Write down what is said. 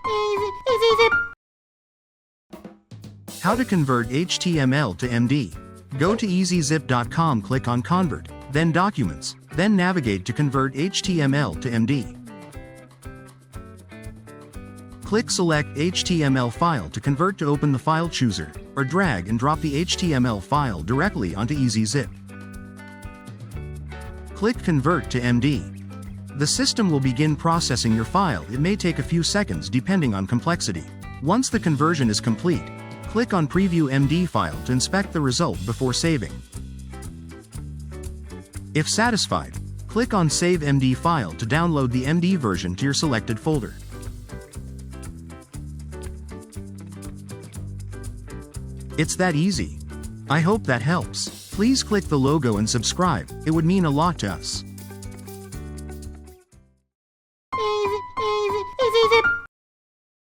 ezyZip. How to convert HTML to MD. Go to ezyZip.com, click on Convert, then Documents, then navigate to Convert HTML to MD. Click Select HTML file to convert to open the file chooser, or drag and drop the HTML file directly onto ezyZip. Click Convert to MD. The system will begin processing your file. It may take a few seconds depending on complexity. Once the conversion is complete, click on Preview MD file to inspect the result before saving. If satisfied, click on Save MD file to download the MD version to your selected folder. It's that easy. I hope that helps. Please click the logo and subscribe, it would mean a lot to us.